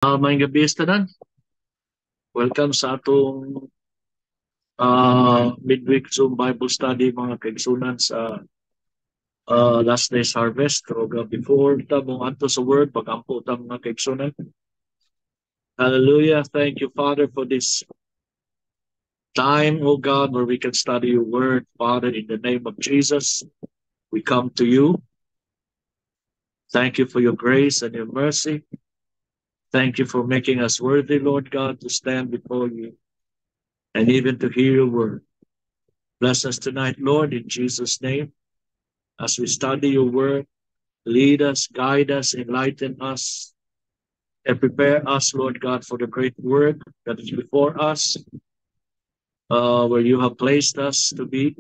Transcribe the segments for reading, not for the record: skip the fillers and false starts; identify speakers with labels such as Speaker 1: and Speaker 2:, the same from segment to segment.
Speaker 1: Maayong gabi tanan. Welcome sa atong midweek Zoom Bible study mga kaigsunan sa Last Day's Harvest. O before ta mong adto sa word, pag-ampo ta mga kaigsunan. Hallelujah. Thank you, Father, for this time, O God, where we can study your word. Father, in the name of Jesus, we come to you. Thank you for your grace and your mercy. Thank you for making us worthy, Lord God, to stand before you and even to hear your word. Bless us tonight, Lord, in Jesus' name. As we study your word, lead us, guide us, enlighten us, and prepare us, Lord God, for the great work that is before us, where you have placed us to be.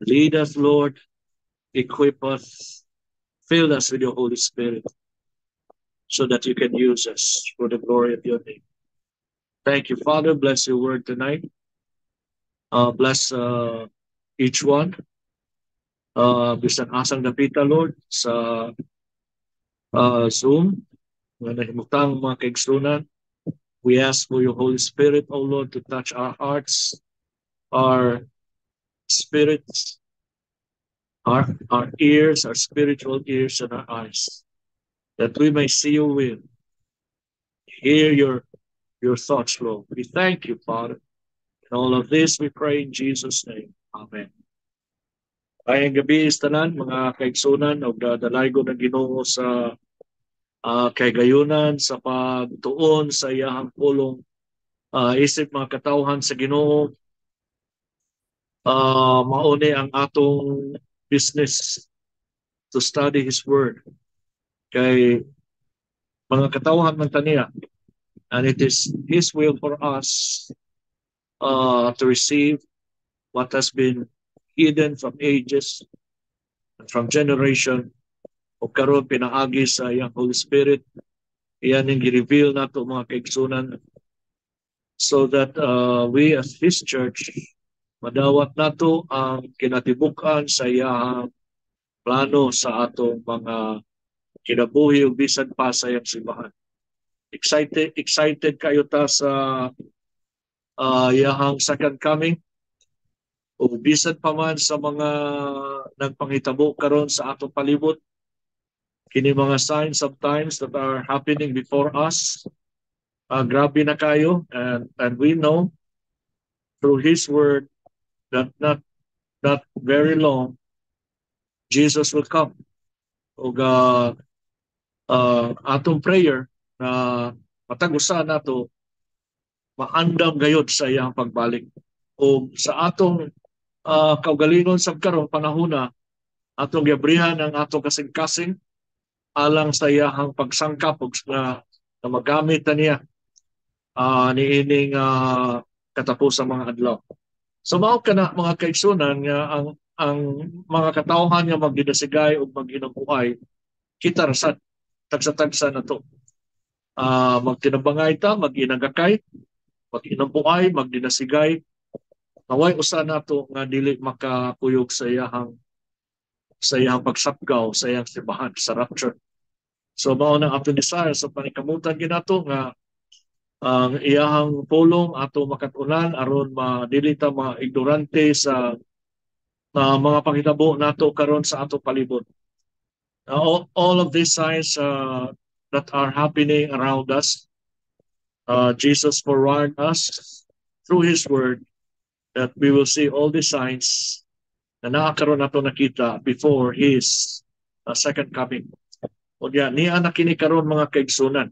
Speaker 1: Lead us, Lord, equip us, fill us with your Holy Spirit, so that you can use us for the glory of your name. Thank you, Father. Bless your word tonight. Bless each one. Bisan asang napita, Lord, sa Zoom, na nahimutang mga kaigsunan. We ask for your Holy Spirit, O Lord, to touch our hearts, our spirits, our ears, our spiritual ears, and our eyes, that we may see your will, hear your thoughts, Lord. We thank you, Father. And all of this we pray in Jesus' name. Amen. Ayang gabi tanan, mga kaigsunan, o dadalago ng Ginoo sa kaygayunan, sa pagtuon sa iyahang pulong isip mga katawhan sa Ginoo. Mauni ang atong business to study His Word. Kay mga katawhan man taniya, and it is His will for us to receive what has been hidden from ages and from generation, o karon pinaagi sa iyang Holy Spirit. Iyan ang gi-reveal nato mga kaigsunan, so that we as His church madawat nato ang kinatibuk-an sa iyang plano sa atong mga kinabuhi ug bisan pa sa iyang simbahan. Excited kayo ta sa iyahang second coming, o bisan pa man sa mga nagpanghitabo karon sa atong palibot, kini mga signs sometimes that are happening before us. Grabe na kayo, and we know through His word that not very long Jesus will come. O atong prayer na matag-usa nato maandam gayud sa iyang pagbalik. O sa atong kaugalingon sa karon panahona, atong giabrihan ang atong kasing-kasing alang sa iyahang pagsangkap na magamit na niya niining katapos sa mga adlaw. So mao kana mga kaigsunan nga ang mga katawhan nga magdidasigay o maghinangkuhay, kita rasad tagsa-tagsa na to. Magtinabangay ta, maginagakay, mag-inampuay, magdinasigay, naway usa nato nga dili makakuyog sa iyahang pagsapgaw sa iyang simbahan sa rapture. So mao na ato desire sa panikamutan ginato nga ang iyahang pulong ato makatunan aron dili ta ignorante sa mga panghitabo nato karon sa ato palibot. All of these signs that are happening around us, Jesus forewarned us through His word that we will see all the signs na nakakaroon nato nakita before His second coming. O niya na kini karon mga kaigsunan.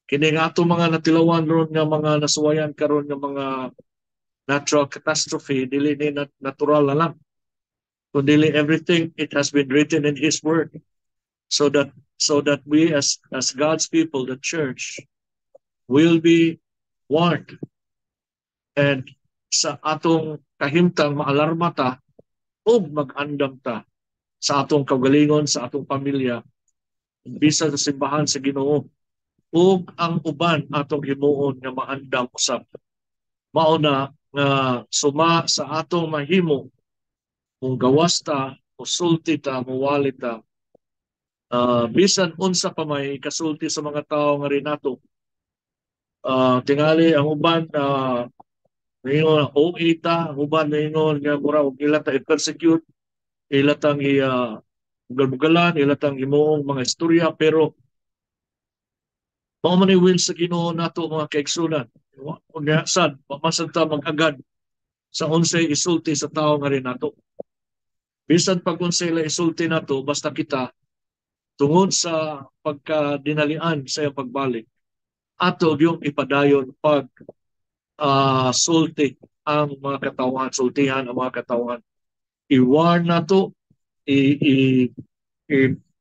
Speaker 1: Kini nga ato mga natilawan ron nga mga nasuwayan karon nga mga natural catastrophe, dili ni natural na lang. Kundi everything, it has been written in His word, so that we as God's people, the church, will be warned. And sa atong kahimtang maalarma ta ug mag-andam ta sa atong kaugalingon, sa atong pamilya, bisa sa simbahan sa Ginoo, ug ang uban atong himuon nga maandam usab. Mao na nga suma sa atong mahimo kung gawas ta o sulti ta, muwali ta, bisan unsa pa may kasulti sa mga tao nga rin nato. Tingali ang uban ningon OA ta, ang uban ningon nga mura og ila ta i-persecute, ila tang bugal-bugalan, ila tang imuong mga istorya, pero mao man ni will sa Ginoo nato mga kaigsunan. Unya sad mamasad ta mag-agad sa unsay isulti sa tao nga rin nato. Bisan pag unsay isulti nato basta kita tungod sa pagkadinalian sa iyang pagbalik ato yung ipadayon pag sulti ang mga katawan, sultihan ang mga katawan. I-warn nato,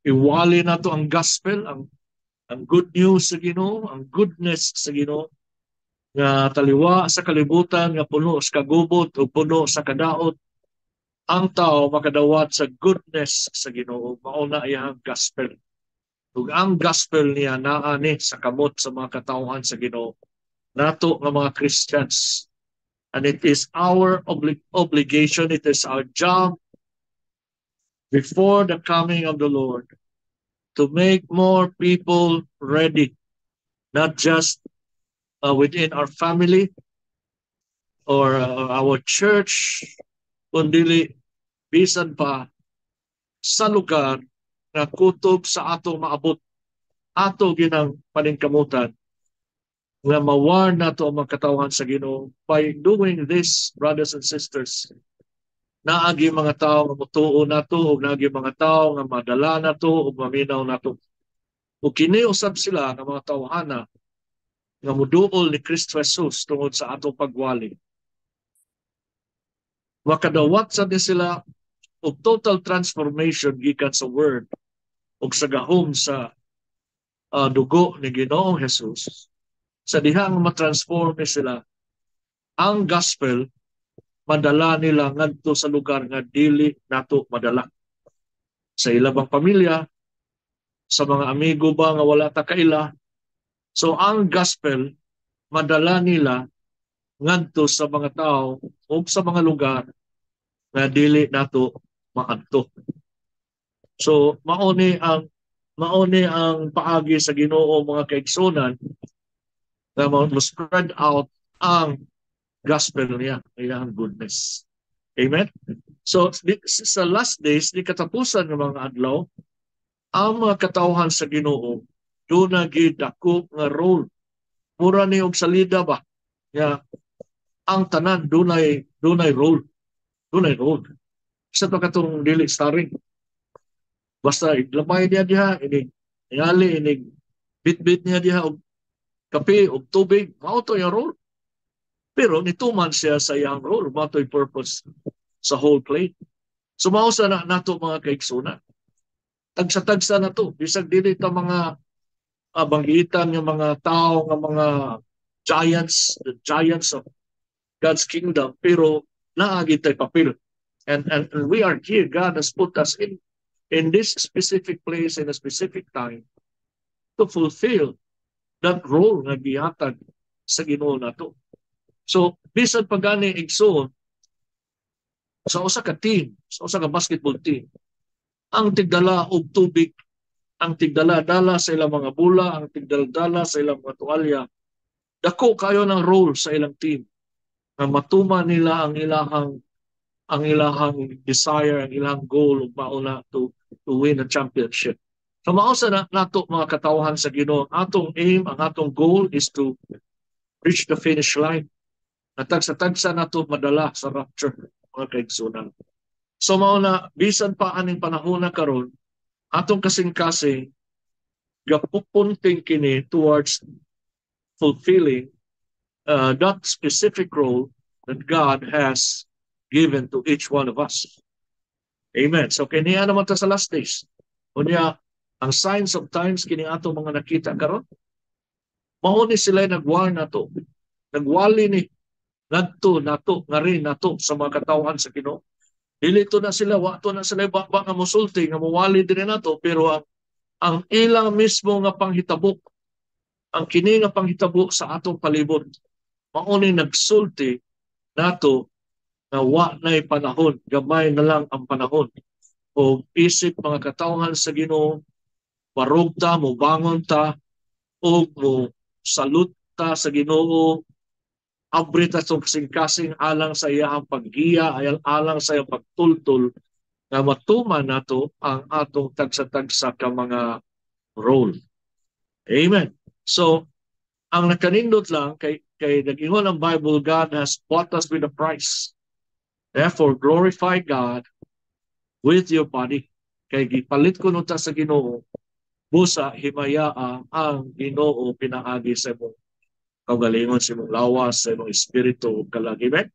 Speaker 1: iwali nato ang gospel, ang good news sa Ginoo, ang goodness sa Ginoo nga taliwa sa kalibutan nga puno sa kagubot o puno sa kadaot. Ang tao makadawat sa goodness sa Ginoo, mauna iyang gospel. Ug ang gospel niya naa ni sa kamot sa mga katawhan sa Ginoo. Nato nga mga Christians. And it is our obligation, it is our job before the coming of the Lord to make more people ready, not just within our family or our church, kundi bisan pa sa lugar na kutob sa ato maabot, ato ginang paningkamutan, nga ma-warn nato ang mga katawhan sa Ginoo. By doing this, brothers and sisters, naagi mga tao nga mutuo nato o naagi mga tao nga madala nato o maminaw nato. O kini usab sila nga mga tawhana nga muduol ni Kristo Jesus tungod sa atong pagwali. Makadawat sa ni sila og total transformation gikan sa word ug sa gahom sa dugo ni Ginoong Jesus. Sa dihang matransform ni sila, ang gospel madala nila ngadto sa lugar nga dili nato madala. Sa ilabang pamilya, sa mga amigo ba nga wala ta kaila. So ang gospel madala nila ngadto sa mga tao o sa mga lugar nga dili nato maadto. So mauni ang paagi sa Ginoo mga kaigsunan na mo-spread out ang gospel niya, iyang goodness. Amen? So, sa last days, di katapusan ng mga adlaw, ang mga katawhan sa Ginoo, doon na gidako nga role. Mura ni og salida ba? Ya, ang tanan, dunay role. Dunay role. Sa to katong dili starring. Basta iglabay niya diha, inig bit-bit niya diha og kape og tubig, mao to yung role. Pero nituman siya sa iyang role, mao to yung purpose sa whole play. So mao sa nato mga kaigsunan. Tagsa-tagsa na to, bisag dili ta mga banggitan ng mga tao nga mga giants, the giants of God's kingdom, pero naagi tay papel. And we are here, God has put us in this specific place in a specific time to fulfill that role nga gihatag sa Ginoo nato. So, bisan pagani igsoon sa usa ka team, sa usa ka basketball team, ang tigdala og tubig, ang tigdala-dala sa ilang mga bula, ang tigdala-dala sa ilang mga tuwalya, dako kayo ng role sa ilang team na matuman nila ang ilahang desire, ang ilahang goal ug mauna to win a championship. So mausa na nato mga katawhan sa Ginoo, atong aim, ang atong goal is to reach the finish line. Natagsa-tagsa nato madala sa rapture mga kaigsunan. So mauna bisan pa aning panahon na karon, atong kasing-kasing gapupunting kini towards fulfilling that specific role that God has given to each one of us. Amen. So kiniya naman ta sa last days. Unya, ang signs of times kini ato mga nakita karon. Mao ni sila nagwarn nato. Nagwali ni ngadto nato nga rin nato sa mga katawhan sa Ginoo. Dili to na sila, wa to na sila ba nga musulti nga mawali din nato, pero ang ilang mismo nga panghitabo, ang kini nga panghitabo sa atong palibot, mao ni nagsulti nato na wa na'y panahon, gamay na lang ang panahon. O isip mga katawhan sa Ginoo, Barugta, mo bangon ta, o mo salute ta sa Ginoo, abri ta sa kasing-kasing alang sa iyang paggiya, alang sa iyang pagtultol, na matuman nato ang atong tagsa-tagsa ka mga role. Amen. So, ang nakanindot lang, kay nag-ingon ang Bible, God has bought us with a price. Therefore, glorify God with your body. Kay gipalit ko nunta sa Ginoo, busa himayaan ang Ginoo pinaagi sa imong kaugalingon, sa imong lawas, sa imong espiritu kalagi. Amen?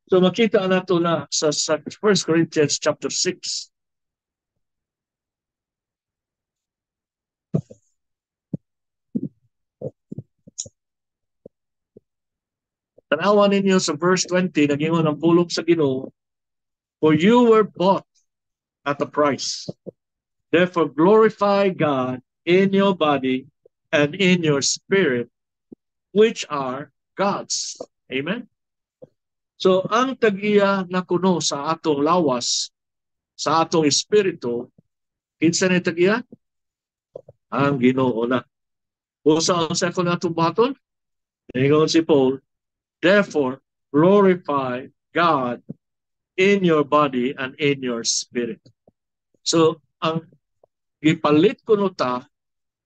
Speaker 1: So makita nato na sa 1 Corinthians chapter 6. Tanawan ninyo sa verse 20, nagingon ang pulong sa Ginoo, for you were bought at a price. Therefore glorify God in your body and in your spirit, which are God's. Amen? So ang tag-iya na kuno sa atong lawas, sa atong espiritu, kinsa ni tag-iya? Ang Ginoo na. Usa ang sa atong baton? Ingon si Paul, therefore glorify God in your body and in your spirit. So ang gipalit kuno ta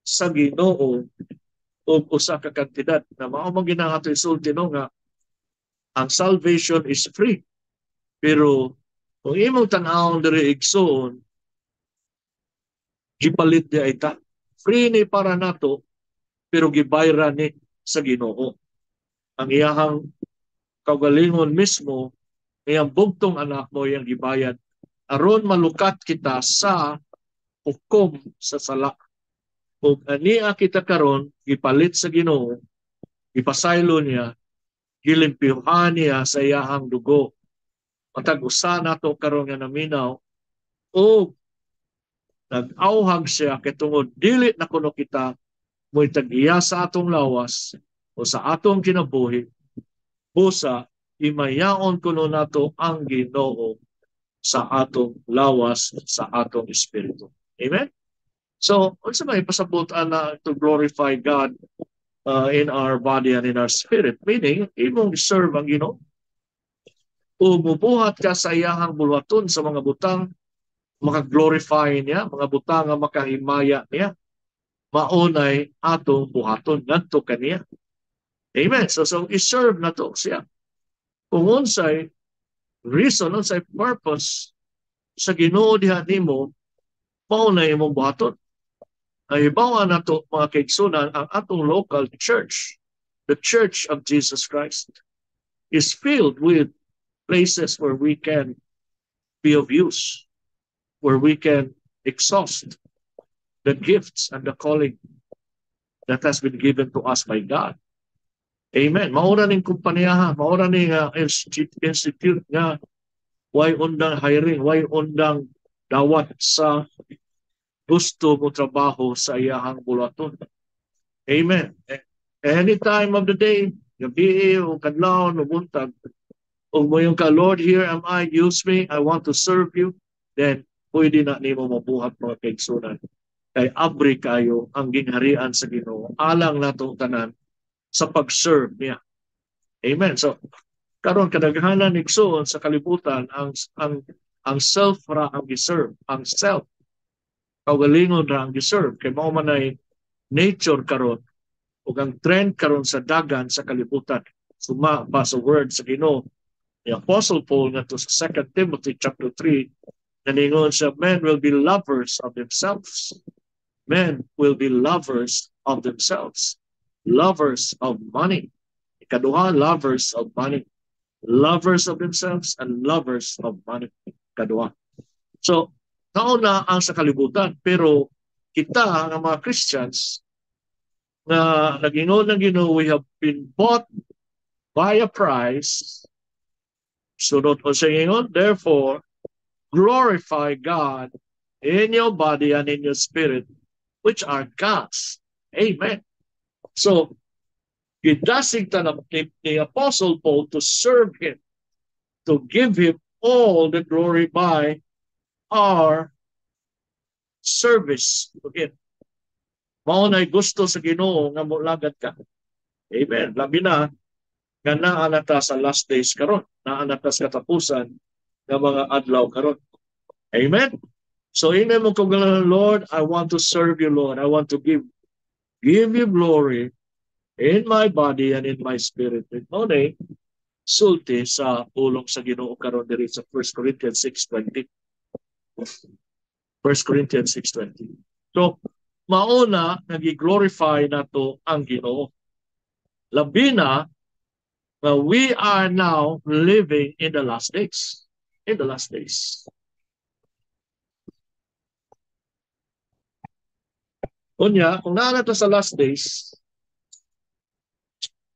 Speaker 1: sa Ginoo og usa ka kantidad na mao man ginang isulti no nga ang salvation is free. Pero kung imong tan-awon diri igsoon, gipalit di ita. Free ni para nato, pero gibayran ni sa Ginoo. Ang iyahang kaugalingon mismo, iyang bugtong anak mo iyang gibayad. Aron malukat kita sa hukom sa sala. Ug ania kita karon gipalit sa Ginoo, ipasaylo niya, gilimpyuhan niya sa iyahang dugo. Matag usa nato karon nga naminaw, o nag-auhag siya kay tungod dili na kuno kita mo'y tag-iya sa atong lawas o sa atong kinabuhi, busa imayaon kuno nato ang Ginoo sa atong lawas, sa atong espiritu. Amen? So, unsa may pasabutan na to glorify God in our body and in our spirit? Meaning, imong serve ang Ginoo. O mubuhat ka sa iyahang bulwaton sa mga butang, maka-glorify niya, mga butang nga makahimaya niya, maunay atong buhaton ngadto kaniya. Amen. So i-serve na to siya. Kung unsay reason, unsay purpose sa Ginoo diha nimo, maunay imong buhaton. Ay ibawa na to mga kaigsunan, ang atong local church, the Church of Jesus Christ, is filled with places where we can be of use, where we can exhaust the gifts and the calling that has been given to us by God. Amen. Maura ning kumpanya, maura ning institute nga why undang hiring, why undang dawat sa gusto mo trabaho sa iyahang bulaton. Amen. Any time of the day, gabi o kadlaw o buntag, o mo yung ka, Lord, here am I, use me, I want to serve you, then pwede na nimo mabuhat mga kaigsunan. Kay abri kayo ang gingharian sa Ginoo, alang natong tanan sa pag-serve niya. Amen. So karon kadaghanan igsoon sa kalibutan ang self ra ang giserve, ang self kaugalingon ra ang giserve kay mao man ay nature karon ug ang trend karon sa dagan sa kalibutan. Suma pa sa word sa Ginoo ni Apostle Paul ngadto sa 2 Timothy chapter 3, naningon siya, men will be lovers of themselves. Men will be lovers of themselves. Lovers of money. Ikaduha, lovers of money. Lovers of themselves and lovers of money. Ikaduha. So, nauna ang sa kalibutan. Pero kita, ang mga Christians, na nag-ingon ng Ginoo, we have been bought by a price. Sunod o sa ingon, therefore, glorify God in your body and in your spirit, which are God's. Amen. So, gidasig tanap ni Apostle Paul to serve him, to give him all the glory by our service to him. Mao na'y gusto sa Ginoo nga molagad ka. Amen. Labi na nga naa na ta sa last days karon, naa na ta sa katapusan ng mga adlaw karon. Amen. So ina mo kung Lord, I want to serve you, Lord. I want to give you glory in my body and in my spirit. Mao na'y sulti sa pulong sa Ginoo karon diri sa 1 Corinthians 6:20. 1 Corinthians 6:20. So, mauna nagi-glorify nato ang Ginoo. Labi na we are now living in the last days. In the last days. Unya, kung naanato sa last days,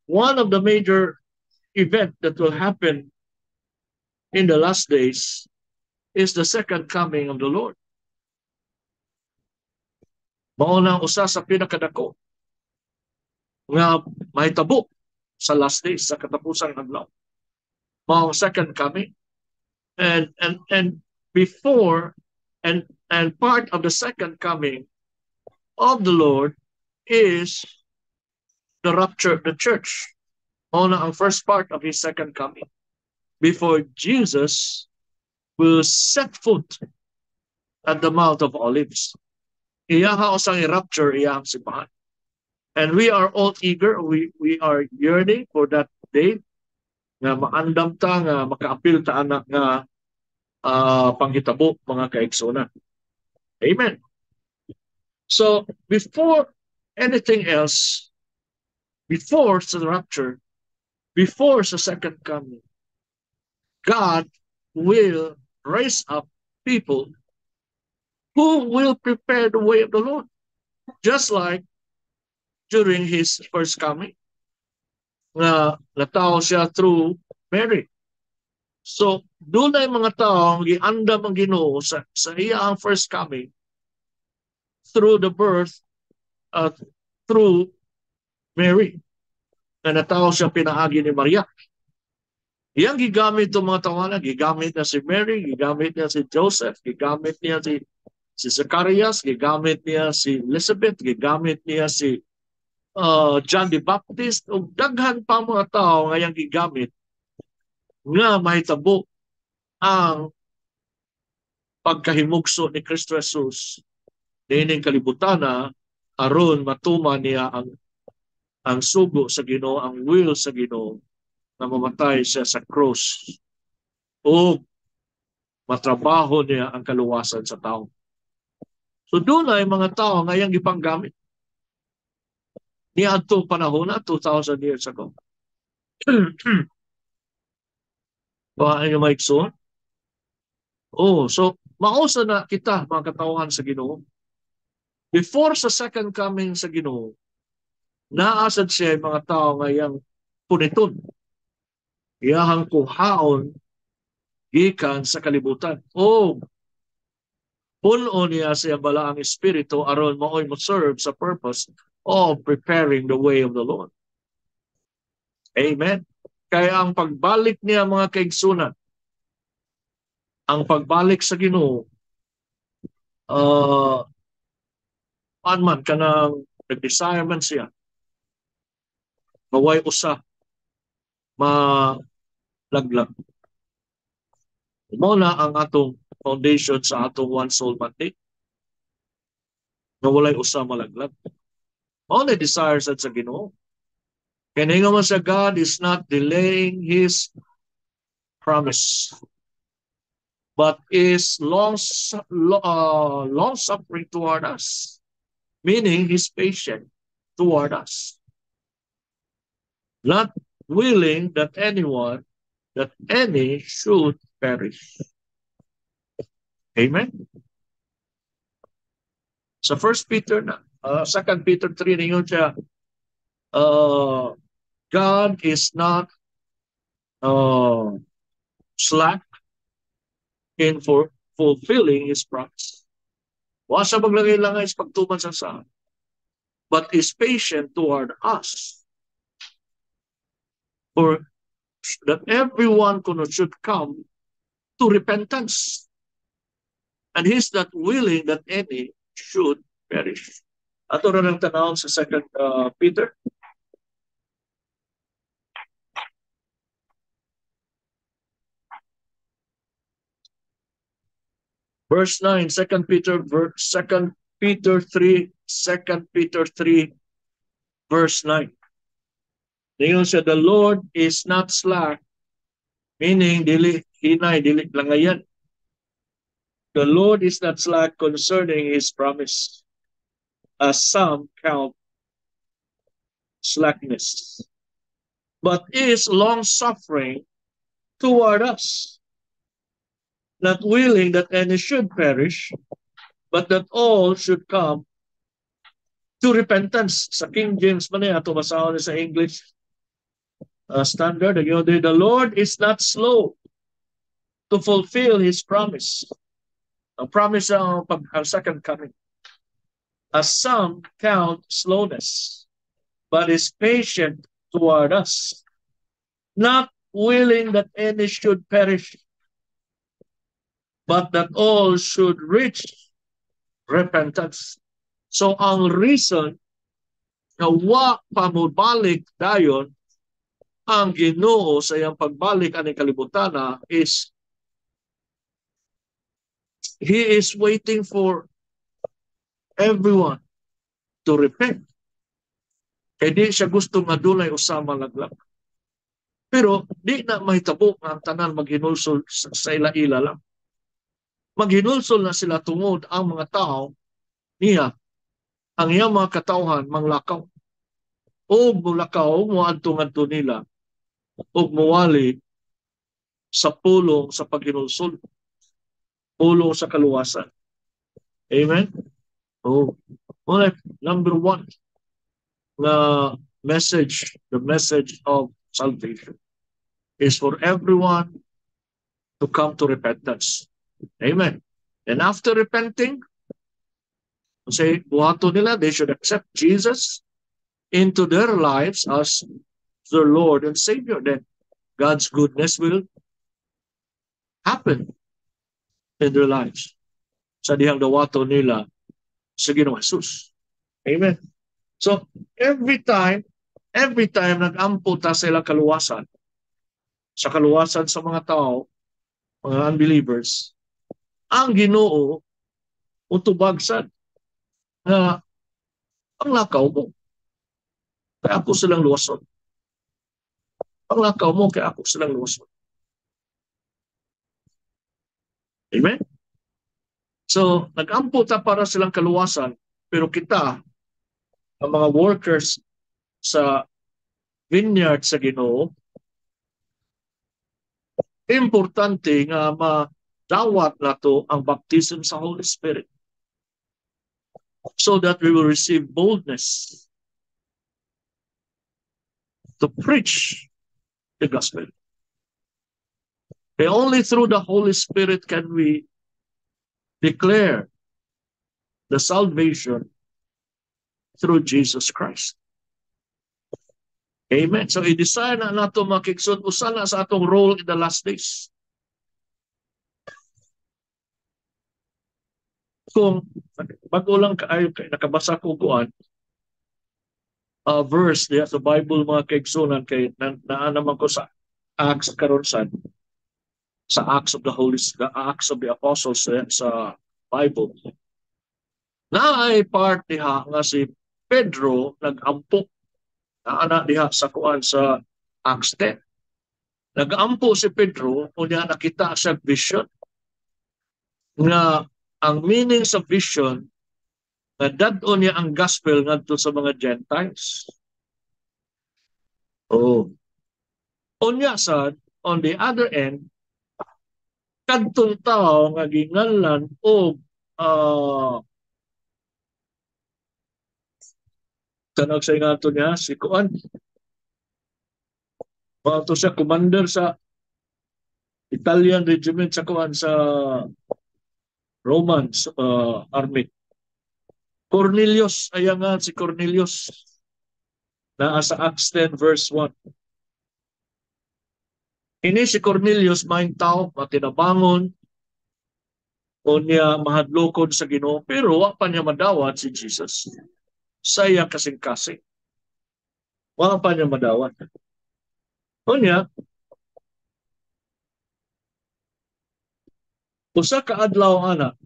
Speaker 1: one of the major event that will happen in the last days is the second coming of the Lord. Mauna usa sa pinakadako nga mahitabo sa last days, sa katapusang adlaw. Mao second coming. And before and part of the second coming of the Lord is the rapture of the church. Mauna ang first part of his second coming. Before Jesus will set foot at the Mount of Olives. Iyaha usang i-rapture iyahang simbahan. And we are all eager, we are yearning for that day nga maandam ta nga makaapil ta anak nga panghitabo mga kaigsunan. Amen. So before anything else, before the rapture, before the second coming, God will raise up people who will prepare the way of the Lord. Just like during his first coming, nga natao siya through Mary. So, doon ay mga tao giandam ang Ginoo sa iyang first coming through the birth through Mary. Na natao siya pinaagi ni Maria. Iyang gigamit itong mga tawanan, gigamit niya si Mary, gigamit niya si Joseph, gigamit niya si Zacharias, gigamit niya si Elizabeth, gigamit niya si John the Baptist, o daghan pa mga tao ngayang gigamit nga mahitabo ang pagkahimugso ni Kristo Jesus dining kalibutana aron matuman niya ang sugo sa Ginoo, ang will sa Ginoo na mamatay siya sa cross o matrabaho niya ang kaluwasan sa tao. So doon ay mga tao ngayang gipanggamit niya atong panahon na 2,000 years ago. Baka nyo maikson? Oh, so mausa na kita mga katauhan sa Ginoo. Before sa second coming sa Ginoo, naasad siya mga tao ngayang puniton. Iyahang kuhaon gikan sa kalibutan. Oh, puno niya siya bala ang Espiritu aron maoy mo serve sa purpose of preparing the way of the Lord. Amen. Kaya ang pagbalik niya mga kaigsunan, ang pagbalik sa Ginoo, man kanang nag-desire man siya, maway usa, malaglag. Mo na ang atong foundation sa atong one soul mandate, na walay usa malaglag. Mo na desire sa Ginoo. Kaya nga sa God is not delaying His promise, but is long-suffering toward us, meaning He's patient toward us, not willing that any should perish. Amen? Sa 1 Peter na, 2 Peter 3 ninyo siya, God is not slack in fulfilling His promise. Wasa maglangay-langay sa pagtuman sa saan, but is patient toward us, for that everyone should come to repentance. And He's not willing that any should perish. Ato na ng tanawon sa 2 Peter. Verse 9, 2 Peter, 2 Peter 3, 2 Peter 3, verse 9. Ngayon siya, the Lord is not slack, meaning dili hinay, dili langayan. The Lord is not slack concerning His promise, as some count slackness, but is long-suffering toward us, not willing that any should perish, but that all should come to repentance. Sa King James man ato basahon sa English Standard, the Lord is not slow to fulfill His promise. Ang promise ang second coming. As some count slowness, but is patient toward us, not willing that any should perish, but that all should reach repentance. So ang reason na wa pamubalik dayon ang Ginoo sa iyang pagbalik ani kalibutana is He is waiting for everyone to repent. Kaya di siya gusto nga dunay usama laglag. Pero di na mahitabo nga ang tanan maghinulsol sa ila-ila lang. Maghinulsol na sila tungod ang mga tao niya, ang iyang mga katawhan manglakaw. O mulakaw, muadto-ngadto nila, o muwali sa pulong sa paghinulsol. Pulong sa kaluwasan. Amen? Oh, well, number one, the message of salvation is for everyone to come to repentance. Amen. And after repenting, say, buhato nila, they should accept Jesus into their lives as their Lord and Savior. Then God's goodness will happen in their lives. Sa dihang dawato nila sa Ginoong Jesus. Amen. So, every time nag-ampo ta sa ilang kaluwasan, sa kaluwasan sa mga tao, mga unbelievers, ang Ginoo utubagsan na ang lakaw mo, kaya ako silang luwason. Ang lakaw mo, kaya ako silang luwason. Amen? So, nag-ampo ta para silang kaluwasan, pero kita, ang mga workers sa vineyard sa Ginoo, importante nga madawat nato ang baptism sa Holy Spirit so that we will receive boldness to preach the gospel. And only through the Holy Spirit can we declare the salvation through Jesus Christ. Amen. So i-desire na nato makiksod usana sa atong role in the last days. Kung bago lang kaayo nakabasa ko kuan verse diya sa Bible mga kaigsunan kay naanaman ko sa Acts karon sa Acts of the Acts of the Apostles sa Bible. Na ay part diha nga si Pedro nag-ampo na anak diha sa kuan sa Acts 10. Nag-ampo si Pedro unya nakita siya vision nga ang meaning sa vision na dadon niya ang gospel ngadto sa mga Gentiles. Oh. Unya sad on the other end kadtong tao nga ginganlan og kanag sa ingato niya si kuan to siya commander sa Italian regiment sa kuan sa Roman army. Cornelius, ayan nga si Cornelius na sa Acts 10 verse 1. Ini si Cornelius maing tao matinabangon o niya mahadlokon sa Ginoo pero wa pa niya madawat si Jesus. sa iyang kasing-kasing. Wala pa niya madawat. O niya, usa ka adlaw ana,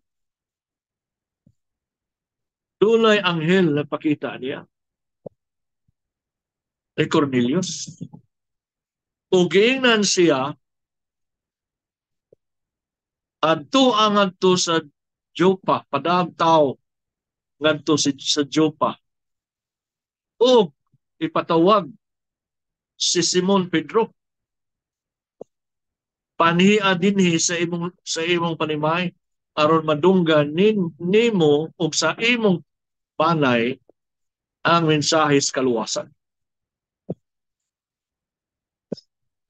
Speaker 1: dunay anghel na pakita niya kay Cornelius. O giingnan siya adto ang adto sa Jopa, padang tao ngadto sa Jopa. O ipatawag si Simon Pedro. Panhiya dinhi sa imong panimay aron madunggan nimo ug sa imong panay ang mensahe sa kaluwasan.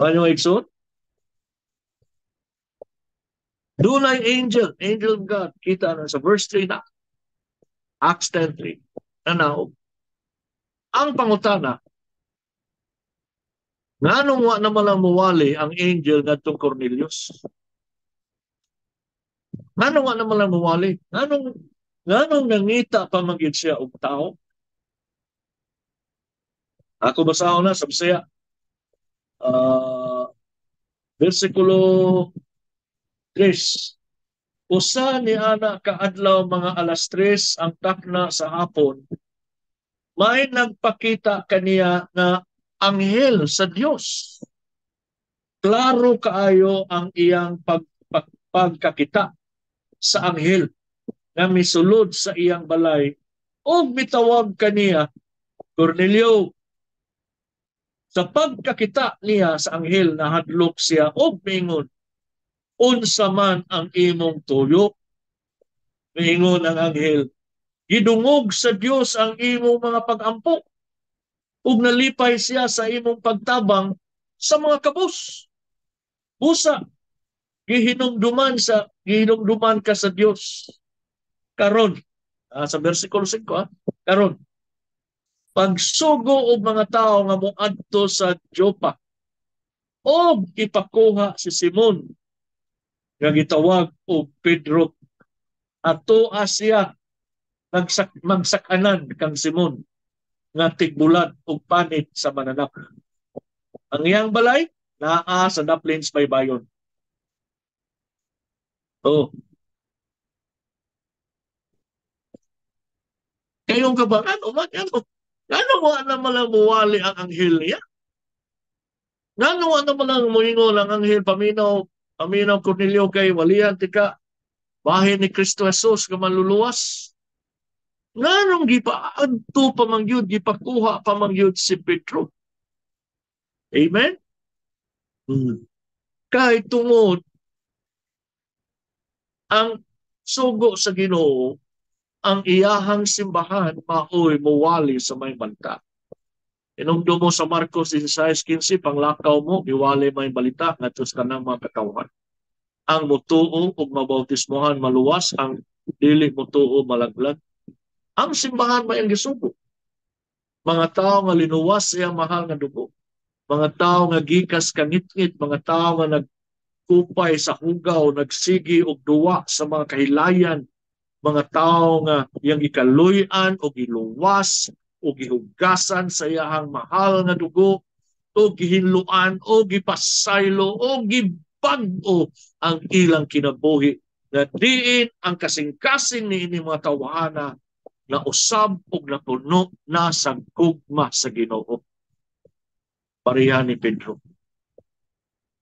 Speaker 1: Ano igsoon? Dunay angel of God, kita na sa verse 3 na, Acts 10:3. Nanaog. Ang pangutana, nganong wa naman lang muwali ang angel ngadtong Cornelius? Nganong wa naman lang muwali? Nganong nangita pa magid siya og tao? Ako basahon na sa Bisaya. Versikulo 3. Usa ni ana kaadlaw mga alas 3 ang takna sa hapon, may nagpakita kaniya nga anghel sa Dios. Klaro kaayo ang iyang pagkakita sa anghel nga misulod sa iyang balay ug mitawag kaniya, Cornelio. Sa pagkakita niya sa anghel, nahadlok siya og mingon, unsa man ang imong tuyo? Miingon ang anghel, gidungog sa Dios ang imong mga pag-ampo ug nalipay siya sa imong pagtabang sa mga kabus. Busa, gihinumduman ka sa Dios. Karon, sa versikulo 5, karon, pagsugo og mga tao nga moadto sa Jopa og ipakuha si Simon nga gitawag og Pedro, ato siya magsakanan kang Simon nga tigbulat og panit sa mananap. Ang iyang balay naa sa Naplins Baybayon. Oh. Kayong kabakan, ano mo naman lang muwali ang anghel niya? Ano naman lang muingon ang anghel paminaw Cornelio kay walihan tika bahin ni Kristo Jesus nga manluluwas? Nganong gipaadto pamangyud, gipakuha pamangyud si Pedro? Amen? Kay tungod ang sugo sa Ginoo, ang iyahang simbahan maoy muwali sa may banta. Inungdo mo sa Marcos 16:15, panglakaw mo, iwali may balita ngadto sa kanang mga katawhan. Ang mutuo ug mabautismohan maluwas, ang dili mutuo malaglag. Ang simbahan may ang gisugo. Mga tao nga linuwas sa mahal nga dugo. Mga tao nga gikas kangit-ngit, mga tao nga nagkupay sa hugaw, nagsigi og duwa sa mga kahilayan, mga tao nga yang ikaluyan o giluwas o gihugasan sa iyahang mahal nga dugo o gihinluan o gipasaylo o gibag-o ang ilang kinabuhi na diin ang kasing-kasing ni ini mga tawhana na usab og napuno na sa gugma sa Ginoo. Pareha ni Pedro.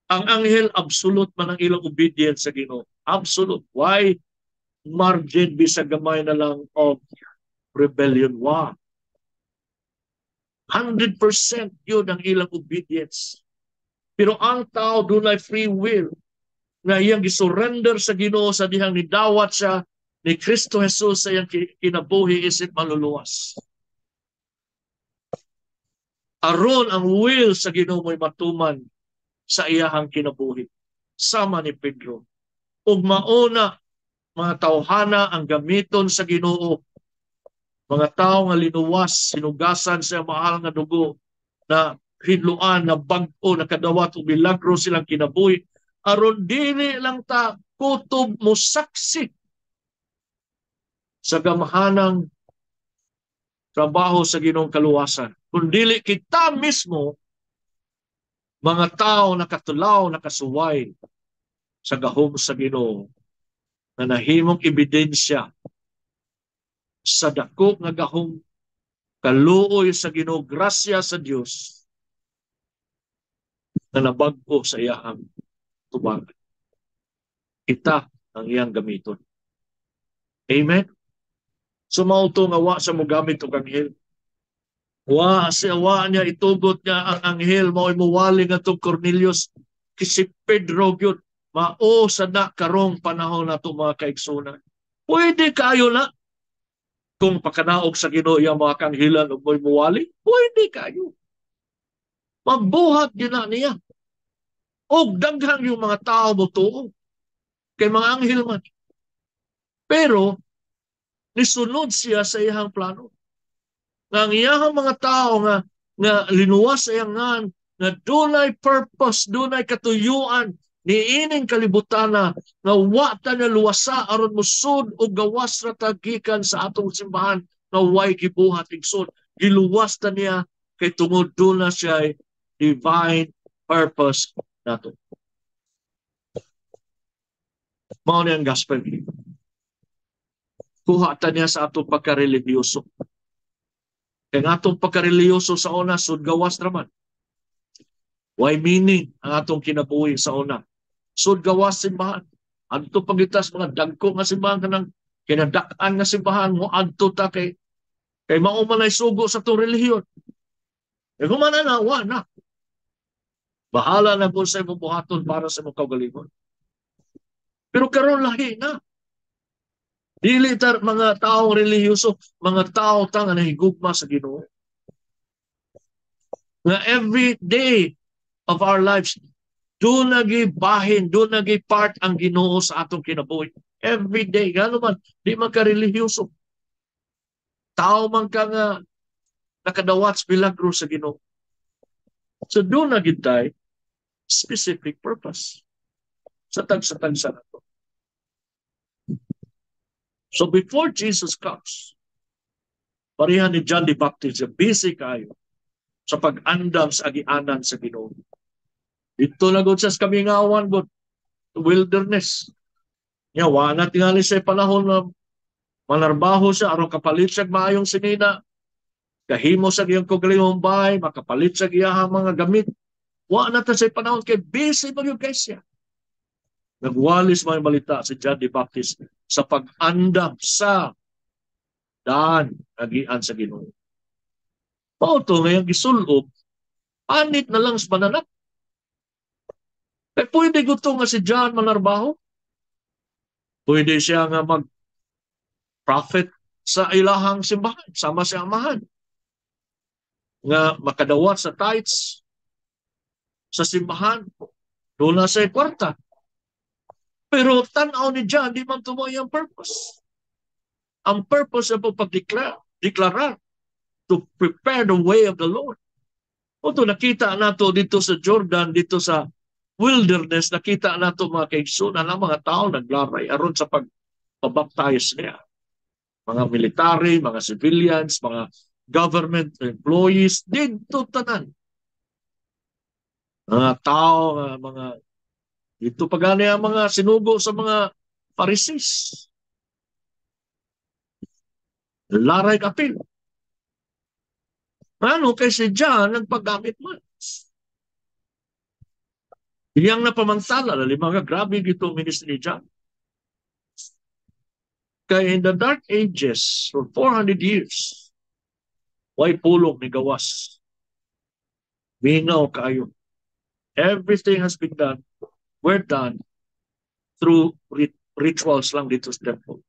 Speaker 1: Ang anghel absolute man ang ilang obedience sa Ginoo. Absolute. Why margin bisag gamay na lang of rebellion? 100% yun ang ilang obedience. Pero ang tao dunay free will na iyang gisurrender sa Ginoo sa dihang nidawat siya ni Kristo Jesus sa iyang kinabuhi isip maluluwas. Aron ang will sa Ginoo mo'y matuman sa iyahang kinabuhi. Sama ni Pedro. Ug mauna mga tawhana ang gamiton sa Ginoo. Mga tao nga linuwas, sinugasan sa mahal nga dugo, na hinluan, na bag-o, nakadawat o milagro silang kinabuhi. Aron dili lang ta kutob mo saksi sa gamahanang trabaho sa Ginoong kaluwasan. Kung dili kita mismo, mga tao nakatulaw, nakasuway sa gahom sa Ginoo, na nahimong ebidensya sa dako nga gahom, kaluoy sa Ginoo, grasya sa Dios na nabag-o sa iyang tubangan. Kita ang iyang gamiton. Amen? So mauto nga wa sa mo gamit og anghel. Wa niya itugot niya ang anghel mao'y muwali nga tong Cornelius si Pedro gyud mao sa na karong panahon nato mga kaigsunan. Pwede kayo na kung pakanaog sa Ginoo yang mga kanghilan ug mo'y muwali, pwede kayo. Mabuhat gina niya. Og daghang yung mga tao motuo kay mga anghel man. Pero nisunod siya sa iyang plano. Nga ang iyang mga tao nga linuwas sa iyang nga dunay purpose, dunay katuyuan niining kalibutana nga wa ta na luwasa aron musud og gawas ra tagikan sa atong simbahan nga way gibuhat igsoon. Giluwas ta niya kay tungod duna siya divine purpose nato. Mao ni ang gospel. Kuha ta niya sa atong pagkarelihiyoso. Kaya nga atong pagkareliyoso sa una, sud gawas naman. Why meaning ang atong kinabuhi sa una? Sud gawas simbahan. Adto pagitas mga dagko nga simbahan kanang kinadak-an nga simbahan mo adto ta kay mao man ay sugo sa atong relihiyon. E kung man na, wa na. Bahala na po sa imong buhaton para sa imong kaugalingon. Pero karon lahi na. Dili tar mga taong relihiyoso, mga tao ta nga nahigugma sa Ginoo. Nga every day of our lives, doon nagibahin, doon nagipart ang Ginoo sa atong kinabuhi. Every day, gano man, di man ka relihiyoso. Tao man ka nga nakadawat milagro sa Ginoo. So doon nagitay specific purpose sa tagsa-tagsa na to. So before Jesus comes, pareha ni John the Baptist, busy kayo sa pag-andam sa agianan sa Ginoo. Dito na gud sa kamingawan gud, wilderness. Nya wa na tingali sa panahon na manarbaho siya aron kapalit siya maayong sinina. Kahimo sa iyang kaugalingong bahay, makapalit sa iyang mga gamit. Wa na ta sa panahon kay busy man yung guys siya. Nagwalis may balita si John the Baptist sa pag-andam sa daan agian sa Ginoo. Pauto ngayong gisulob, anit na lang sa bananap. Eh pwede gusto nga si John manarbaho. Pwede siya nga mag-prophet sa ilahang simbahan, sama sa amahan. Nga makadawat sa tithes sa simbahan, doon na sa kwarta. Pero tanaw ni John, di man tumoy ang purpose. Ang purpose ay pagdeklara to prepare the way of the Lord. O to nakita nato dito sa Jordan, dito sa wilderness, nakita nato mga kaigsunan ang mga tao naglaray aron sa pagpabaptize niya. Mga military, mga civilians, mga government employees, dito tanan. Mga tao, mga dito pagani ang mga sinugo sa mga Pharisees. Laray kapil. Ano kay si John nagpagamit man? Iyang napamantala, mga grabe dito ministry ni John. Kaya in the dark ages, for 400 years, way pulong ni gawas. Minaw kayo. Everything has been done. We're done through rituals lang dito sa temple.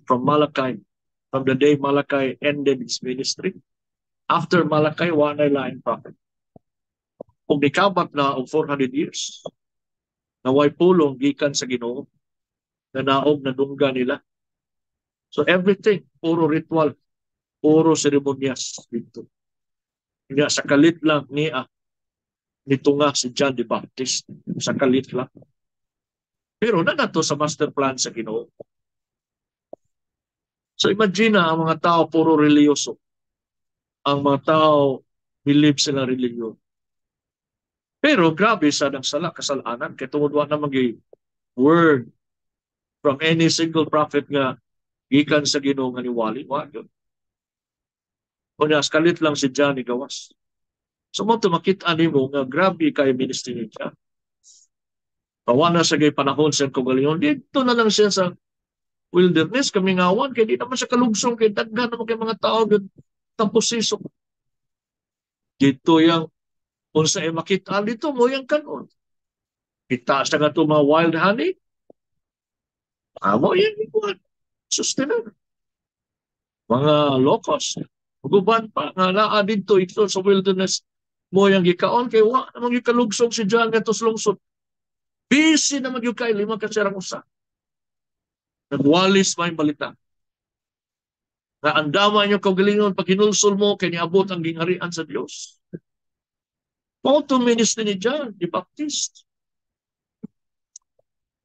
Speaker 1: From Malachi, from the day Malachi ended his ministry, after Malachi, wanay laing prophet. Kung nikabat na og 400 years, naway pulong gikan sa Ginoo, na naog na dungga nila. So everything, puro ritual, puro seremonyas dito. Nga sa kalit lang nito nga si John the Baptist, sa kalit lang. Pero na nato sa master plan sa Ginoo. So imagine na ang mga tao puro reliyoso. Ang mga tao believe sila religion. Pero grabe sa nagsala kasalanan kay tungod wa na magi word from any single prophet nga gikan sa Ginoo nga niwali wa gyud. Kunya kalit lang si John ni gawas. So mo makita nimo nga grabe kay ministry ni John. Pawa na sa gay panahon sa kagalingon dito na lang siya sa wilderness kamingawan kay di naman sa kalugsong kay daghan naman kay mga tao gyud tamposiso. Dito yang unsa ay makita dito mo yang kanon. Kita sa nga mga wild honey. Amo yan ikuan. Sustainable. Mga locust. Guban pa nga naa dito ito sa wilderness mo yang gikaon kay wa namang gikalugsong si John nga tos lungsod. Busy na yung kay lima ka sirang usa. Nagwalis may balita. Na andaman yung kaugalingon pag hinulsol mo kay niabot ang gingharian sa Dios. Photo ministry ni John the Baptist.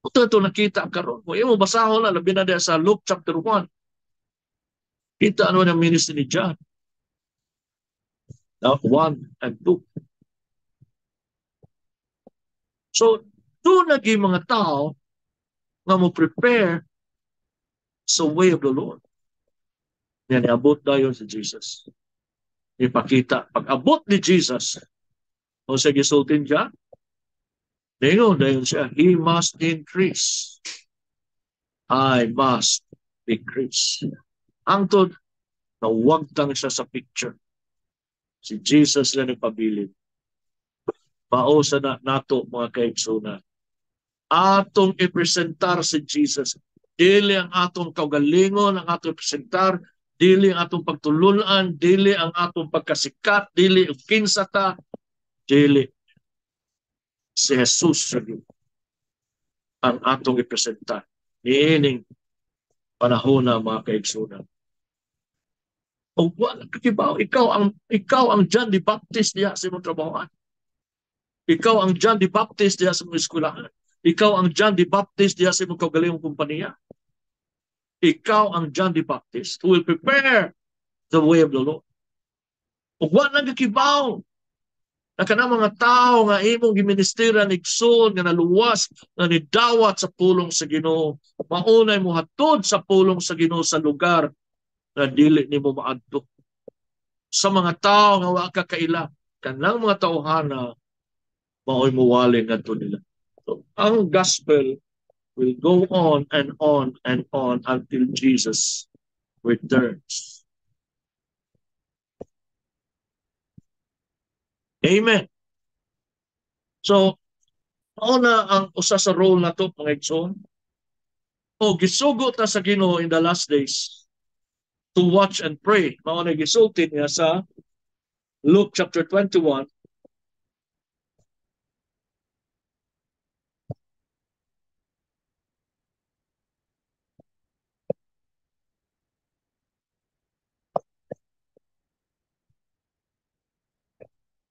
Speaker 1: Ito nakita karon. Kung mo basahon na labi na sa Luke chapter 1. Kita ano ng ministry ni John. 1 and 2. So, doon naging mga tao nga mo prepare sa way of the Lord. Yan, abot na yun si Jesus. Ipakita. Pag abot ni Jesus, o sa gisultin siya, dahil siya, He must increase. I must decrease. Angtod, nawagtang siya sa picture. Si Jesus na nagpabilin. Pausa na nato mga kaigsunan. Atong ipresentar si Jesus. Dili ang atong kaugalingon, ang atong ipresentar, dili ang atong pagtulunan, dili ang atong pagkasikat, dili ang kinsata, dili si Jesus ang atong ipresentar. Niining panahon na mga kaigsunan. O wala kakibaw, ikaw ang John the Baptist diya sa imong trabahoan. Ikaw ang John the Baptist diya sa imong eskwelahan. Ikaw ang John the Baptist diya sa imong kaugalingong kumpanya. Ikaw ang John the Baptist who will prepare the way of the Lord. O wala kakibaw, na kanang mga tao nga imong giministera nigsoon nga naluwas nga nidawat sa pulong sa Ginoo, maunay mo hatod sa pulong sa Ginoo sa lugar na dili nimo maadto. Sa mga tao nga wa ka kaila, kanang mga tawhana maoy muwali ngadto nila. So, ang gospel will go on and on and on until Jesus returns. Amen. So, na ang usa sa role na to mga igsoon. O gisugo ta sa Ginoo in the last days to watch and pray. Mao na gisulti niya sa Luke chapter 21.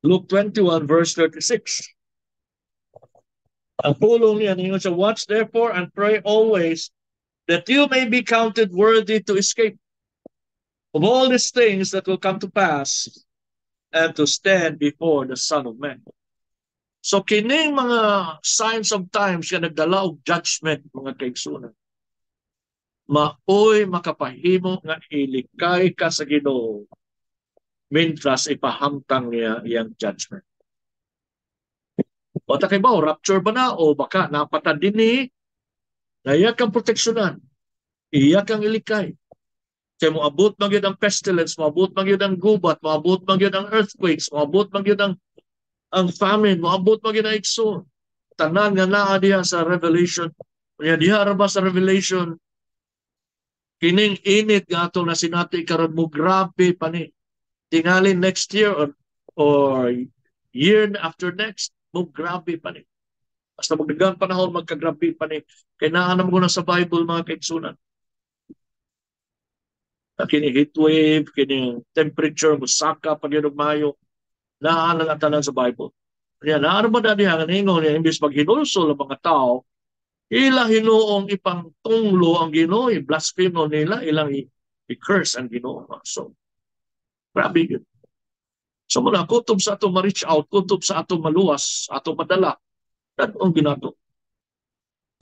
Speaker 1: Luke 21 verse 36. Ang pulong niya ninyo sa watch therefore and pray always that you may be counted worthy to escape of all these things that will come to pass and to stand before the Son of Man. So kining mga signs of times nga nagdala og judgment mga kaigsunan. Maoy makapahimo nga ilikay ka sa Ginoo mintras ipahamtang niya iyang judgment. O takay ba, rapture ba na? O baka napatad din ni na iya kang proteksyonan. Iya kang ilikay. Kaya moabot man yun ang pestilence, moabot man yun ang gubat, moabot man yun ang earthquakes, moabot man yun ang famine, moabot man yun ang ikso. Tanan nga naa diha sa Revelation. Kaya diha ba sa Revelation, kining init nga atong nasinati karon mo grabe pa ni. Tingalin next year or year after next, mo grabe pa ni. Basta magdagang panahon magkagrabe pa ni. Kaya naanam ko na sa Bible mga kaigsunan. Kini heat wave, kini temperature, musaka, pag yun mayo, naanan ang tanan sa Bible. Kaya naano ba na diha, nganingon niya, imbis maghinulso ng mga tao, ila hinuong ipang tunglo ang Ginoo, blasphemo nila, ilang i-curse ang Ginoo. So, grabe yun. So muna, kutob sa ato ma-reach out, kutob sa ato maluwas, ato madala, ang ginato.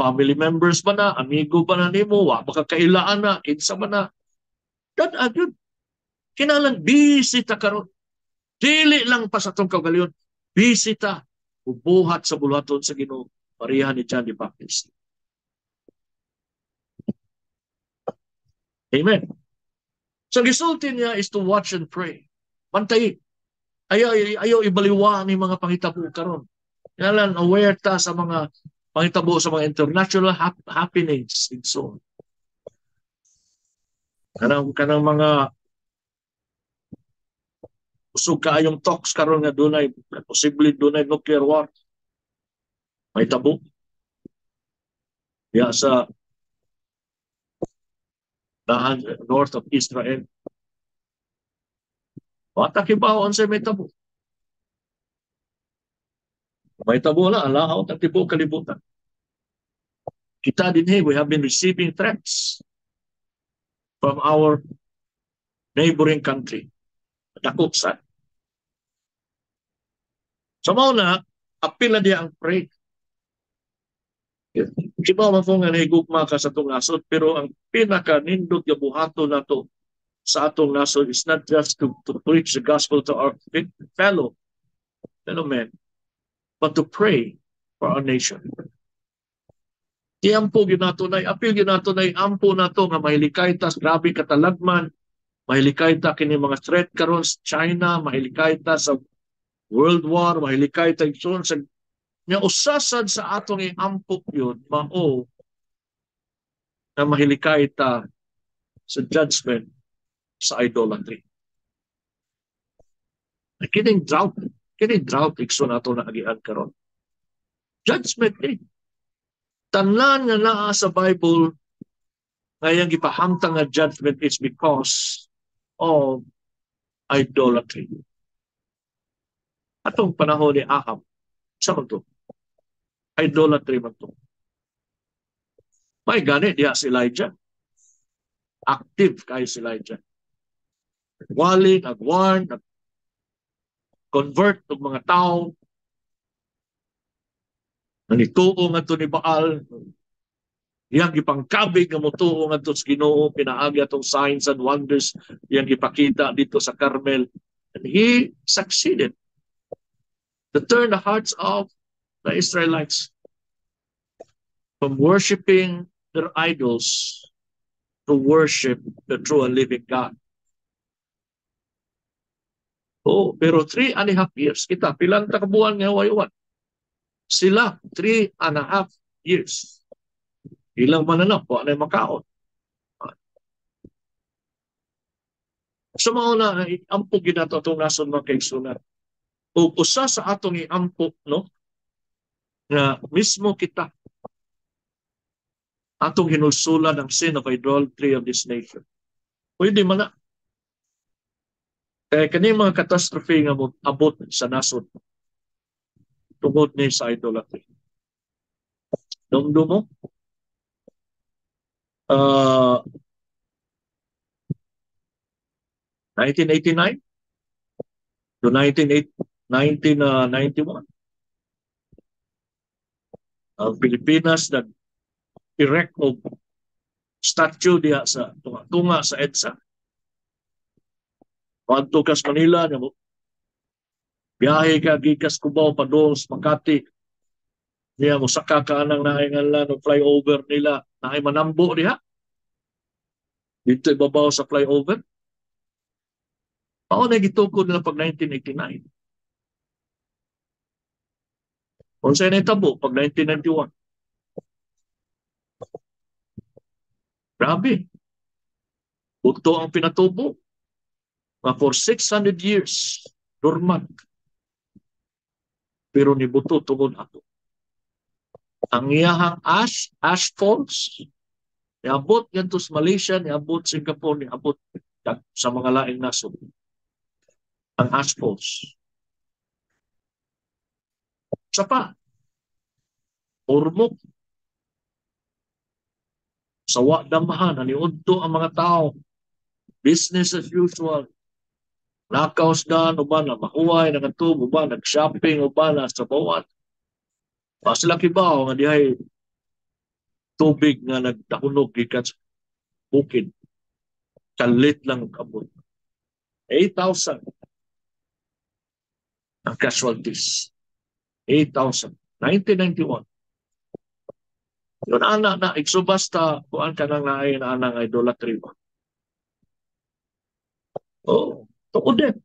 Speaker 1: Family members ba na, amigo ba na nimo, wa makakailaan na, kinsa ba na, yun. Kinalang bisita karon. Dili lang pa sa itong kagalion, bisita, ubuhat sa bulaton sa Ginoo, pareha ni John the Baptist. Amen. So gisulti niya is to watch and pray. Pantay. Ayaw ibaliwa ni mga pangitabo karon. Kailan aware ta sa mga pangitabo sa mga international happenings and so on. Kanang mga usog kaayong talks karon nga dunay posible dunay nuclear war. May tabo. Ya sa north of Israel. Wata kibaon sa may tabo. May tabo na, alahaw at tibo kalibutan. Kita din we have been receiving threats from our neighboring country. Dakop sa. So mao na, apil na diya ang pray. Kibaw man po nga nahigugma ka sa itong nasod, pero ang pinaka-nindot yung buhato na to sa atong nasod is not just to preach the gospel to our fellow men, but to pray for our nation. Di ampo ginatunay, apil ginatunay, ampo na to nga mahilikay ta, grabe katalagman, mahilikay ta kini mga threat karon sa China, mahilikay ta sa World War, mahilikay ta sa nga usasan sa atong iampok yun, mao na mahilikay ta sa judgment sa idolatry. Kining drought ikso nato na agian karon. Judgment eh. Tanan nga naa sa Bible ngayang gipahamtang nga judgment is because of idolatry. Atong panahon ni Ahab, sa man to? Idolatry man to. May gani diya si Elijah. Active kayo si Elijah. Wali, nag-warn, nag-convert ng mga tao. Nanituo nga to ni Baal. Iyang ipangkabig nga mutuo nga to sa Ginoo, pinaagi atong signs and wonders iyang ipakita dito sa Carmel. And he succeeded to turn the hearts of the Israelites from worshiping their idols to worship the true and living God. Oh, pero 3.5 years kita, pilang takabuan nga wayawan. Sila 3.5 years. Ilang mananap po anay makaon. So mauna, ampog ginato itong nason mga kaigsunan. O usa sa atong iampog, no? Na mismo kita atong hinulsulan ang sin of idolatry of this nation. Pwede man na. Kaya kani mga catastrophe nga abot sa nason tungod ni sa idolatry. Dumdum mo? 1989 to 1991. Ang Pilipinas nag-erect og statue diya sa tunga sa EDSA. Padto kas Manila, biyahe ka gikas Cubao padung sa Makati. Niya mo saka ka nang naingalan ng flyover nila, naay manambo diha. Dito ibabaw sa flyover. Pao na gitukod nila pag 1989. Kung sa'yo na itabo, pag 1991. Grabe. Buto ang pinatubo. For 600 years, dormant. Pero nibuto tungod ato. Ang iyahang ash falls, niabot yan to sa Malaysia, niabot Singapore, niabot sa mga laing nasod. Ang ash falls. Sa pa, Ormoc, sa Wadamahan, naniudto ang mga tao business as usual. Nakaos dan, uban na makuhay, nangatub, uban nag-shopping, uban na sa bawat. Mas laki ba nga dihay tubig nga nagdakunog gikan sa bukid. Kalit lang kabot. 8,000 ang casualties. 8,000. 1991. Yun anak na, iksubasta, kuan ka nang naay na anang idolatry mo. Oh, tuod din.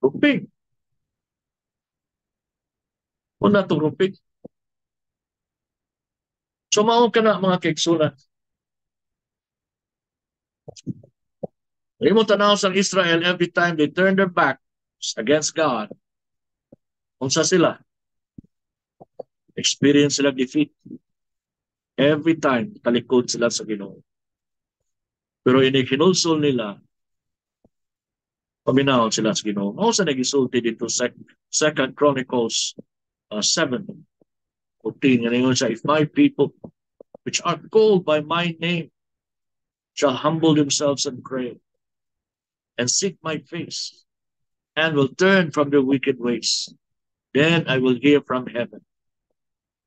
Speaker 1: Rupig. Una itong rupig. Sumaon ka na mga kaigsunan. Imo tanaw sa Israel every time they turn their back against God. Unsa sila? Experience sila defeat. Every time talikod sila sa Ginoo. Pero inikinulsol nila, paminahon sila sa Ginoo. Mao sa nagisulti dito sa Second Chronicles 7:14 nga ningon siya, if my people which are called by my name shall humble themselves and pray and seek my face and will turn from their wicked ways, then I will hear from heaven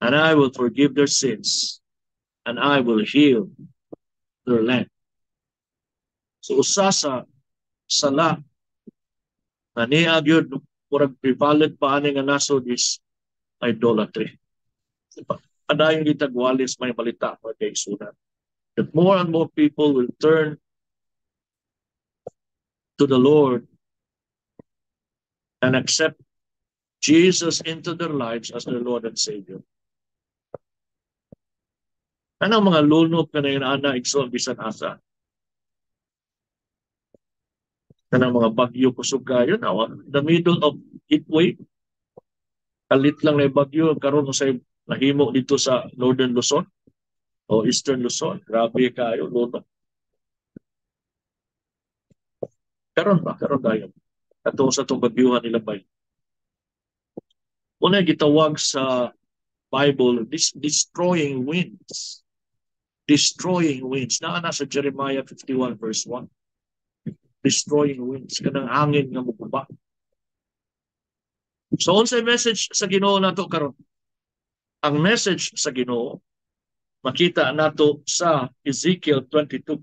Speaker 1: and I will forgive their sins and I will heal their land. So usa sa sala na niya gyud murag prevalent pa ani nga nasod is idolatry. Adayon gitagwalis may balita pa kay sunan. That more and more people will turn to the Lord and accept Jesus into their lives as their Lord and Savior. Anong mga lunop ka na yun, ana, igsoon, bisan asa? Anong mga bagyo kusog kayo, the middle of heat wave, kalit lang na bagyo, karon sa nahimo dito sa Northern Luzon o Eastern Luzon, grabe kayo, lunop. Karon tayo. Ato sa itong bagyuhan nila ba? Una gitawag sa Bible, destroying winds. Destroying winds. Naa sa Jeremiah 51 verse 1. Destroying winds. Kanang hangin nga mugba. So, unsay message sa Ginoo nato karon? Ang message sa Ginoo makita nato sa Ezekiel 22.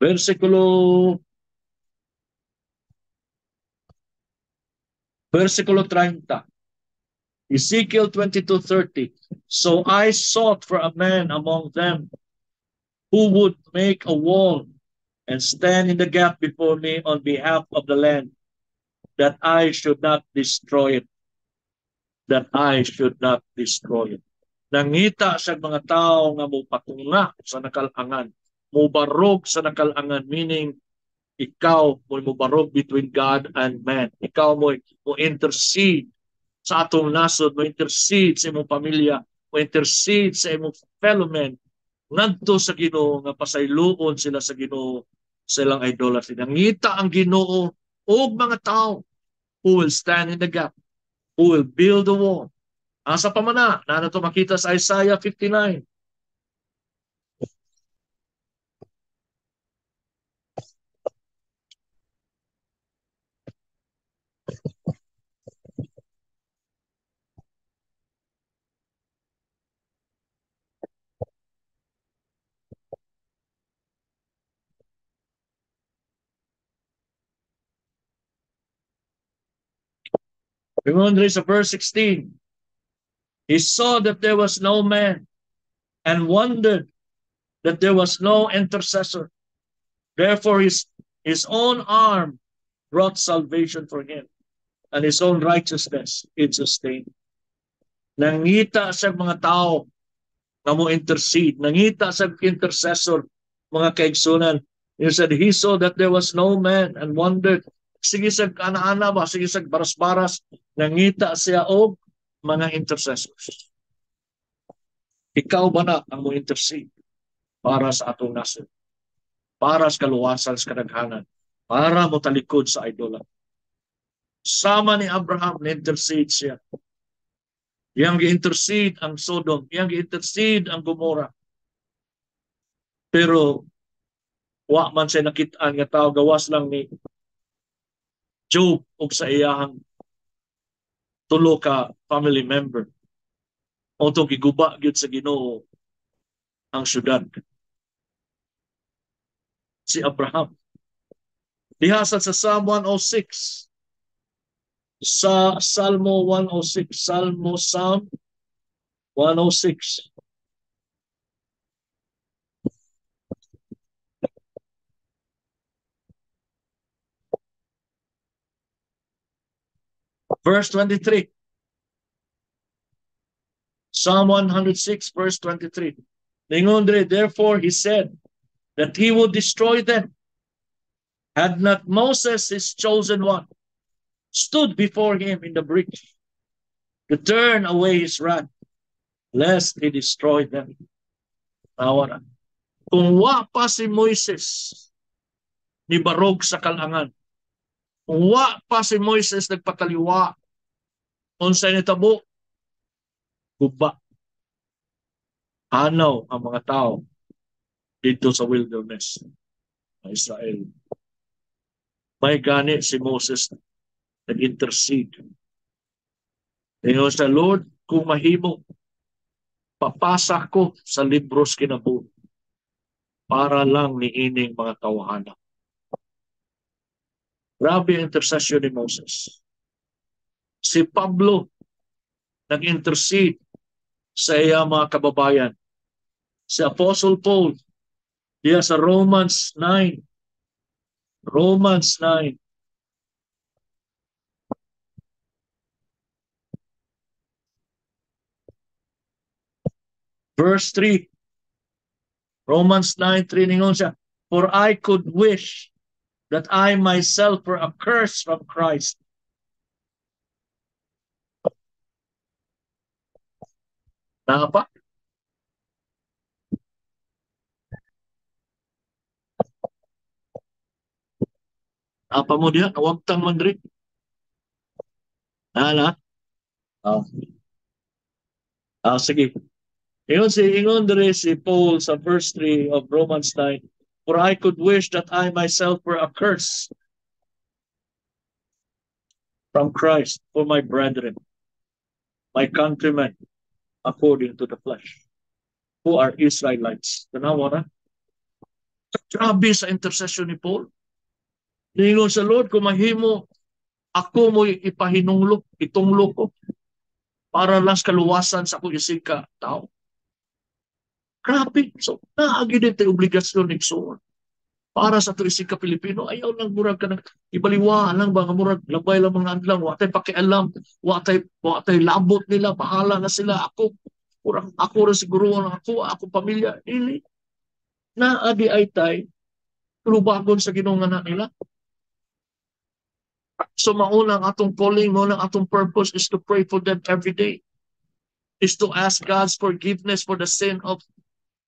Speaker 1: Versikulo 30. Ezekiel 22:30. So I sought for a man among them who would make a wall and stand in the gap before me on behalf of the land, that I should not destroy it. That I should not destroy it. Nangita sa mga tao nga mupatunga sa nakalangan, mubarog sa nakalangan, meaning ikaw mo mubarog between God and man. Ikaw mo intercede sa atong nasod, mo intercede sa imong pamilya, mo intercede sa imong fellow men, ngadto sa Ginoo nga pasayloon sila sa Ginoo sa ilang idolatry. Nangita ang Ginoo og mga tao who will stand in the gap, who will build the wall. Asa pa man na nato makita sa Isaiah 59. Remember sa verse 16. He saw that there was no man and wondered that there was no intercessor. Therefore his own arm brought salvation for him, and his own righteousness it sustained. Nangita sa mga tao na mo intercede. Nangita sa intercessor, mga kaigsunan. He said, he saw that there was no man and wondered. Sige sa ana-ana ba, sige sa baras-baras, nangita siya og mga intercessors. Ikaw ba na ang mo intercede para sa atong nasod? para sa kaluwasan sa kadaghanan, para mo talikod sa idola. Sama ni Abraham, na-intercede siya. Iyang gi-intercede ang Sodom, iyang gi-intercede ang Gomorrah. Pero wa man siya nakitaan nga tao, gawas lang ni Job o sa iyahang tulo ka family member. O itong giguba gyud sa Ginoo ang syudad. Si Abraham. Dihasad sa Psalm 106. Sa Psalmo 106. Psalm 106. Verse 23. Psalm 106, verse 23. Therefore he said that he would destroy them. Had not Moses, his chosen one, stood before him in the breach to turn away his wrath, lest he destroy them. Tawa na. Kung wa pa si Moises ni barog sa kalangan, kung wa pa si Moises nagpakaliwa, unsay nitabo, guba. Hanaw ang mga tao dito sa wilderness ng Israel. May gani si Moses nag-intercede. Ngayon sa Lord, kung mahimo, papasa ko sa libros kinabuhi para lang ni ining mga tawahanan. Grabe ang intercession ni Moses. Si Pablo nag-intercede sa iya mga kababayan. Si Apostle Paul, diya sa Romans 9. Romans 9. Verse 3. Romans 9:3 ningon siya, for I could wish that I myself were accursed from Christ. Napa? Apa mo diya? Huwag tang mandri. Hala? Sige. Ingon dere si Paul sa verse 3 of Romans 9, for I could wish that I myself were accursed from Christ for my brethren, my countrymen, according to the flesh, who are Israelites. Tanawa na? Grabe sa intercession ni Paul. Ningon sa Lord, kung mahimo, ako mo ipahinunglo, itunglo ko, para lang sa kaluwasan sa akong isika tao. Grabe. So, naagi din tayo obligasyon ni Igsoon. Para sa ito isika Pilipino, ayaw lang murag ka ng ibaliwa lang ba, murag labay lang mga adlang, watay pakialam, watay labot nila, bahala na sila, ako rin siguro, ako pamilya, ili. Naagi ay tay, lubagon sa ginungan nila. So maunang atong calling, maunang atong purpose is to pray for them every day. Is to ask God's forgiveness for the sin of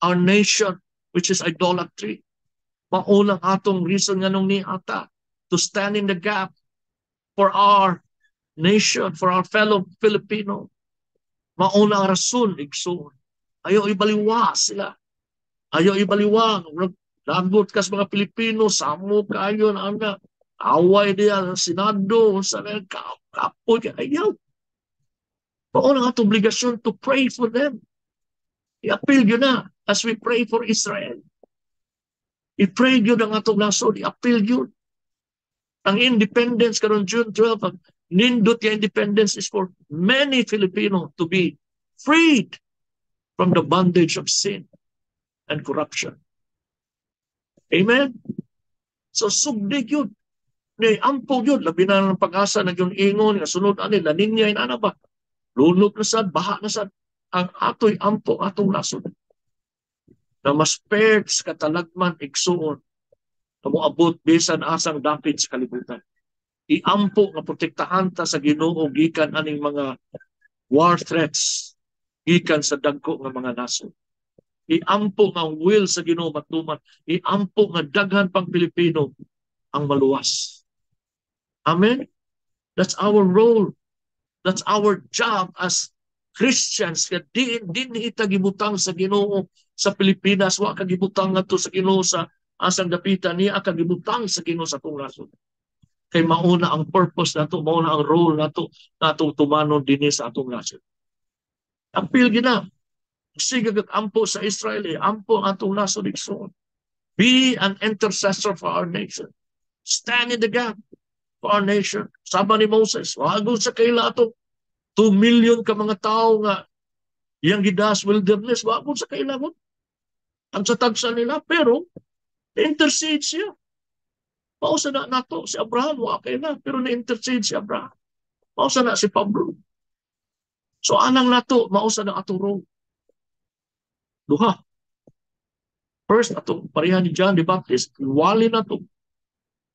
Speaker 1: our nation, which is idolatry. Maunang atong reason nga nung ni ata to stand in the gap for our nation, for our fellow Filipino. Maunang rason, igsoon. Ayaw ibaliwa sila. Ayaw ibaliwa. Lagot kas mga Pilipino, samo kayo na nga. Away diya sa Senado, sa kapoy, ayaw. Maunang atong obligasyon to pray for them. I-appeal yun na as we pray for Israel. I-pray yun ang atong nasod. I-appeal yun. Ang independence karon June 12, nindot yung independence is for many Filipino to be freed from the bondage of sin and corruption. Amen? So, sugdig yun. Ampog yun. Labi na ng pag-asa na yung ingon, nga sunod anil, laninya yun, ano ba? Lunok na sad, baha na sad. Ang ato'y ampo, atong nasod. Na mas spared sa katalagman, igsuon, na moabot bisan asang dapit sa kalibutan. Iampo na protektahan ta sa Ginoo gikan aning mga war threats gikan sa dagko nga mga nasod. Iampo nga ang will sa Ginoo matuman. Iampo nga daghan pang Pilipino ang maluwas. Amen? That's our role. That's our job as Christians. Kaya din ita gibutang sa Ginoo sa Pilipinas. Wa ka gibutang ngadto sa Ginoo sa asang dapitan niya ka gibutang sa Ginoo sa atong nasod. Kay mauna ang purpose nato, mauna ang role nato tumanon dinhi sa atong nasod. Ang gina. Sige ampo sa Israel, ampo ang atong nasod igsoon. Be an intercessor for our nation. Stand in the gap for our nation. Sabi ni Moses, wago sa kaila ato 2 million ka mga tao nga yang gidas wilderness, wago sa kaila mo. Ang satagsa nila, pero intercede siya. Pausa na nato si Abraham, wakay na, pero na-intercede si Abraham. Pausa na si Pablo. So anang nato, mausa na ato role. Duha. First, ato pareha ni John the Baptist, wali na to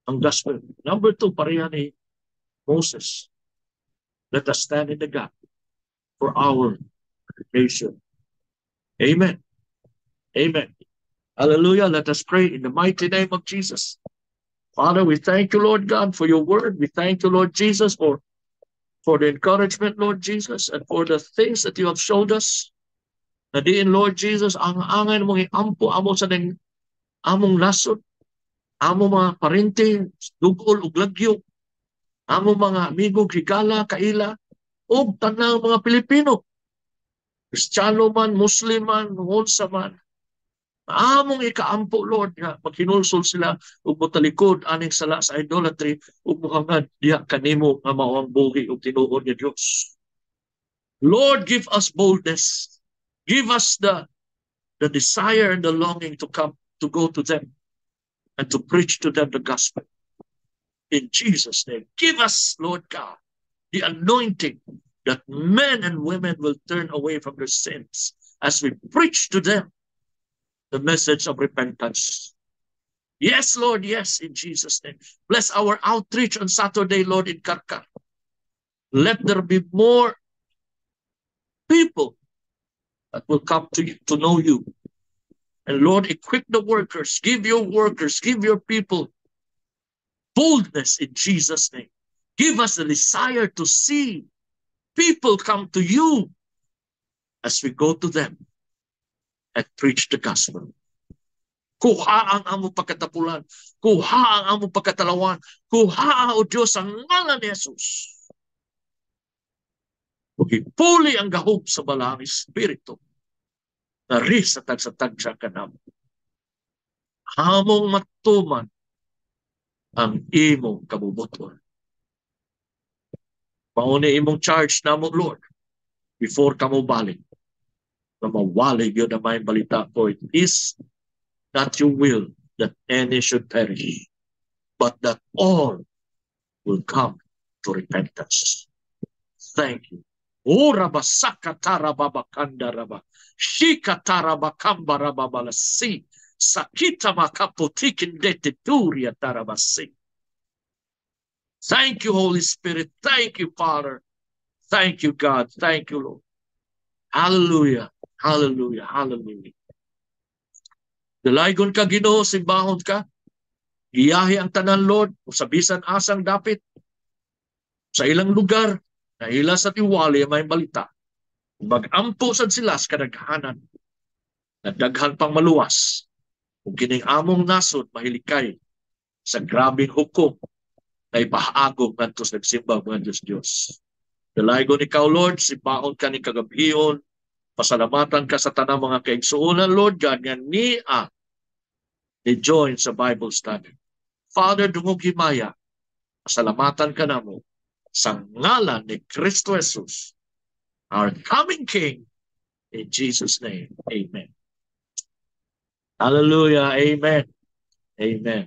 Speaker 1: ang gospel. Number 2, pareha ni Moses. Let us stand in the gap for our nation. Amen. Amen. Hallelujah. Let us pray in the mighty name of Jesus. Father, we thank you, Lord God, for your word. We thank you, Lord Jesus, for the encouragement, Lord Jesus, and for the things that you have showed us. Na diin, Lord Jesus, ang angay mong iampo amo sa among nasod, amo mga parente, dugol ug lagyo, amo mga amigo, higala, kaila, o tanang mga Pilipino, Kristiyano man, Muslim man, unsa man, among ikaampo, Lord, nga maghinulsol sila ug motalikod aning sala sa idolatry ug muhangad diha kanimo nga mao ang buhi ug tinuod ni Dios. Lord, give us boldness. Give us the desire and the longing to come, to go to them and to preach to them the gospel. In Jesus' name, give us, Lord God, the anointing that men and women will turn away from their sins as we preach to them the message of repentance. Yes, Lord, yes, in Jesus' name. Bless our outreach on Saturday, Lord, in Karkar. Let there be more people that will come to know you. And Lord, equip the workers, give your people boldness in Jesus' name. Give us the desire to see people come to you as we go to them and preach the gospel. Kuha ang among pagkatapulan. Kuha ang among pagkatalawan. Kuha o Diyos ang ngalan ni Jesus. Ipuli ang gahom sa balang Espiritu na ris sa tagsatagsa ka naman. Among matuman ang imong kabubuton. Mauni imong charge na mo, Lord, before ka mo balik. Na mawalig yun na may balita ko. It is not your will that any should perish, but that all will come to repentance. Thank you. Uraba sakatara babakanda raba. Shikatara bakamba raba balasi. Sakita makaputikin detituria tarabasi. Thank you, Holy Spirit. Thank you, Father. Thank you, God. Thank you, Lord. Hallelujah. Hallelujah. Hallelujah. Dalaygon ka, Ginoo, simbahon ka. Giyahi ang tanan, Lord, sa bisan asang dapit. Sa ilang lugar, na ila sa tiwali may balita. Mag-ampo sad sila sa kadaghanan. Nagdaghan pang maluwas. Kung kining among nasod mahilikay sa grabing hukom na ipahaagog ngadto sa nagsimba mga Diyos. Dalaygon ikaw, Lord, simbahon ka ni kagabhion. Pasalamatan ka sa tanang mga kaigsuunan, Lord God, nga niya ni-join sa Bible study. Father, dungog himaya, pasalamatan ka namo sa ngalan ni Kristo Jesus, our coming King, in Jesus' name. Amen. Hallelujah. Amen. Amen.